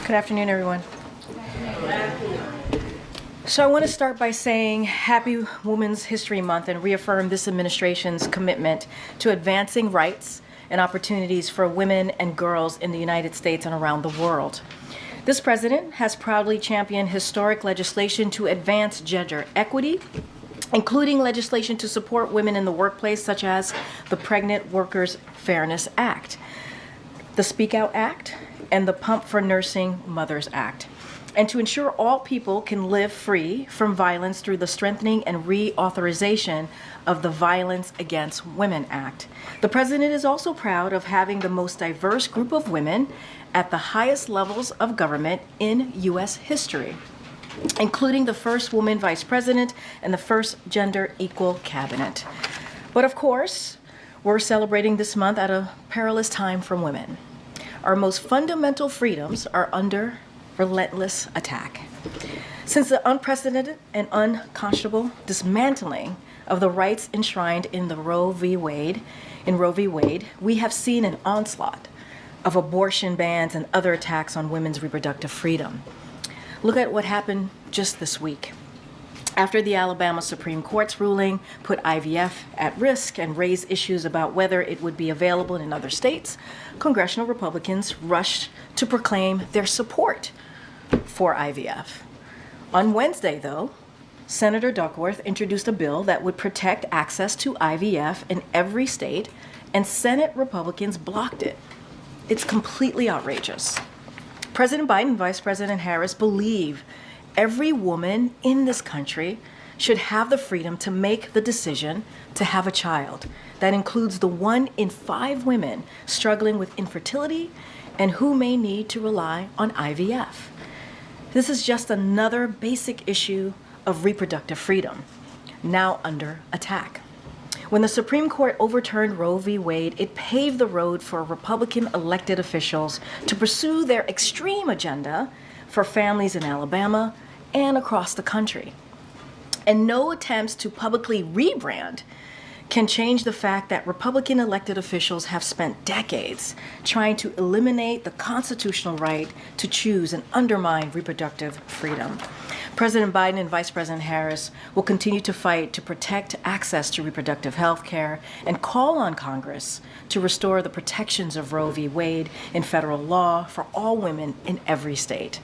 Good afternoon, everyone. So I want to start by saying Happy Women's History Month and reaffirm this administration's commitment to advancing rights and opportunities for women and girls in the United States and around the world. This president has proudly championed historic legislation to advance gender equity, including legislation to support women in the workplace, such as the Pregnant Workers Fairness Act, the Speak Out Act, and the Pump for Nursing Mothers Act, and to ensure all people can live free from violence through the strengthening and reauthorization of the Violence Against Women Act. The president is also proud of having the most diverse group of women at the highest levels of government in U.S. history, including the first woman vice president and the first gender-equal cabinet. But of course, we're celebrating this month at a perilous time for women. Our most fundamental freedoms are under relentless attack. Since the unprecedented and unconscionable dismantling of the rights enshrined in Roe v. Wade, we have seen an onslaught of abortion bans and other attacks on women's reproductive freedom. Look at what happened just this week. After the Alabama Supreme Court's ruling put IVF at risk and raised issues about whether it would be available in other states, congressional Republicans rushed to proclaim their support for IVF. On Wednesday, though, Senator Duckworth introduced a bill that would protect access to IVF in every state, and Senate Republicans blocked it. It's completely outrageous. President Biden and Vice President Harris believe every woman in this country should have the freedom to make the decision to have a child. That includes the 1 in 5 women struggling with infertility and who may need to rely on IVF. This is just another basic issue of reproductive freedom, now under attack. When the Supreme Court overturned Roe v. Wade, it paved the road for Republican elected officials to pursue their extreme agenda for families in Alabama and across the country. And no attempts to publicly rebrand can change the fact that Republican elected officials have spent decades trying to eliminate the constitutional right to choose and undermine reproductive freedom. President Biden and Vice President Harris will continue to fight to protect access to reproductive health care and call on Congress to restore the protections of Roe v. Wade in federal law for all women in every state.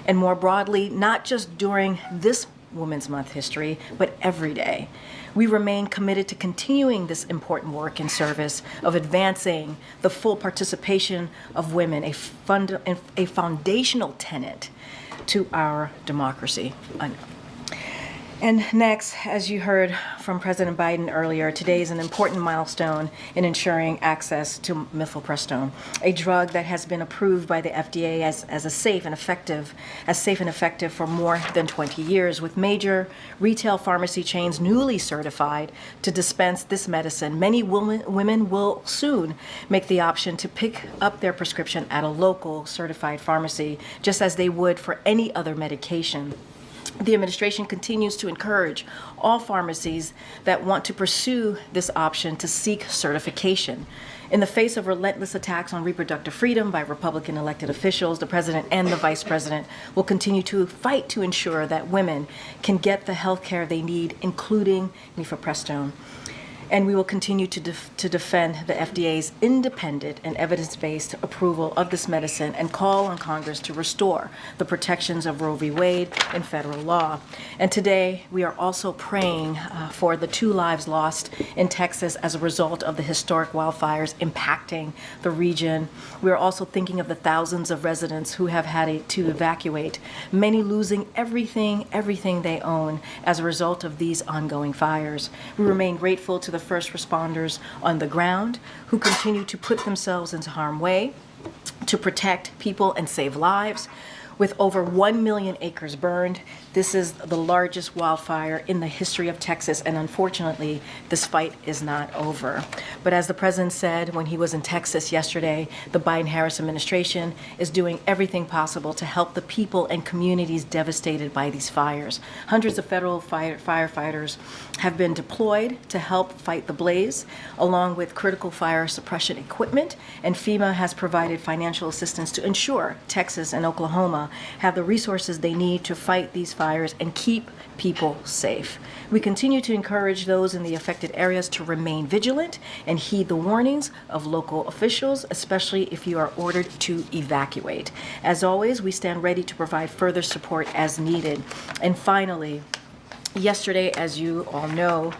And more broadly, not just during this Women's Month history, but every day. We remain committed to continuing this important work in service of advancing the full participation of women, a foundational tenet to our democracy. And next, as you heard from President Biden earlier, today is an important milestone in ensuring access to mifepristone, a drug that has been approved by the FDA as safe and effective for more than 20 years, with major retail pharmacy chains newly certified to dispense this medicine. Many women will soon make the option to pick up their prescription at a local certified pharmacy, just as they would for any other medication. The administration continues to encourage all pharmacies that want to pursue this option to seek certification. In the face of relentless attacks on reproductive freedom by Republican elected officials, the president and the vice president will continue to fight to ensure that women can get the health care they need, including mifepristone. And we will continue to defend the FDA's independent and evidence-based approval of this medicine and call on Congress to restore the protections of Roe v. Wade in federal law. And today, we are also praying for the 2 lives lost in Texas as a result of the historic wildfires impacting the region. We are also thinking of the thousands of residents who have had to evacuate, many losing everything they own as a result of these ongoing fires. We remain grateful to the first responders on the ground who continue to put themselves into harm's way to protect people and save lives. With over 1 million acres burned, this is the largest wildfire in the history of Texas, and unfortunately, this fight is not over. But as the president said when he was in Texas yesterday, the Biden-Harris administration is doing everything possible to help the people and communities devastated by these fires. Hundreds of federal firefighters have been deployed to help fight the blaze, along with critical fire suppression equipment, and FEMA has provided financial assistance to ensure Texas and Oklahoma have the resources they need to fight these fires and keep people safe. We continue to encourage those in the affected areas to remain vigilant and heed the warnings of local officials, especially if you are ordered to evacuate. As always, we stand ready to provide further support as needed. And finally, yesterday, as you all know,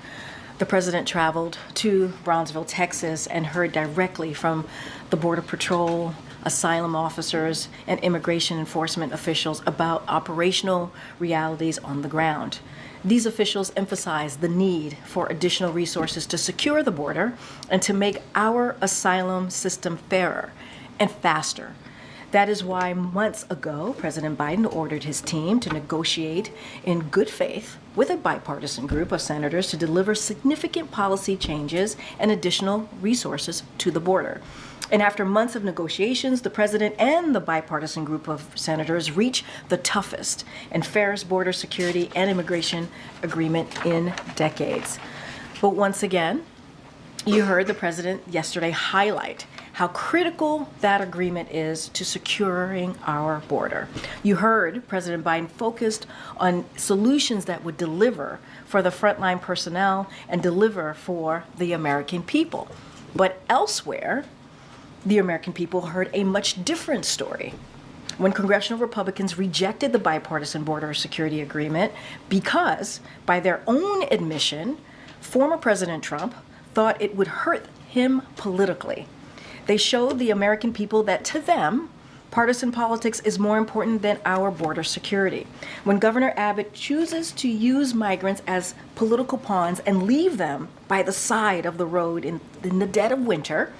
the president traveled to Brownsville, Texas, and heard directly from the Border Patrol, asylum officers, and immigration enforcement officials about operational realities on the ground. These officials emphasized the need for additional resources to secure the border and to make our asylum system fairer and faster. That is why months ago, President Biden ordered his team to negotiate in good faith with a bipartisan group of senators to deliver significant policy changes and additional resources to the border. And after months of negotiations, the president and the bipartisan group of senators reached the toughest and fairest border security and immigration agreement in decades. But once again, you heard the president yesterday highlight how critical that agreement is to securing our border. You heard President Biden focused on solutions that would deliver for the frontline personnel and deliver for the American people. But elsewhere, the American people heard a much different story when congressional Republicans rejected the bipartisan border security agreement because, by their own admission, former President Trump thought it would hurt him politically. They showed the American people that, to them, partisan politics is more important than our border security. When Governor Abbott chooses to use migrants as political pawns and leave them by the side of the road in the dead of winter,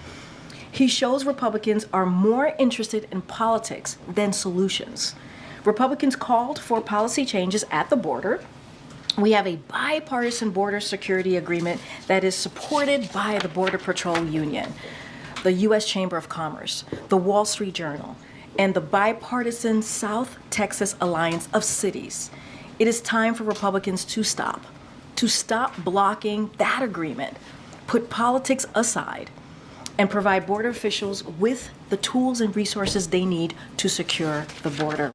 he shows Republicans are more interested in politics than solutions. Republicans called for policy changes at the border. We have a bipartisan border security agreement that is supported by the Border Patrol Union, the U.S. Chamber of Commerce, the Wall Street Journal, and the bipartisan South Texas Alliance of Cities. It is time for Republicans to stop blocking that agreement, put politics aside, and provide border officials with the tools and resources they need to secure the border.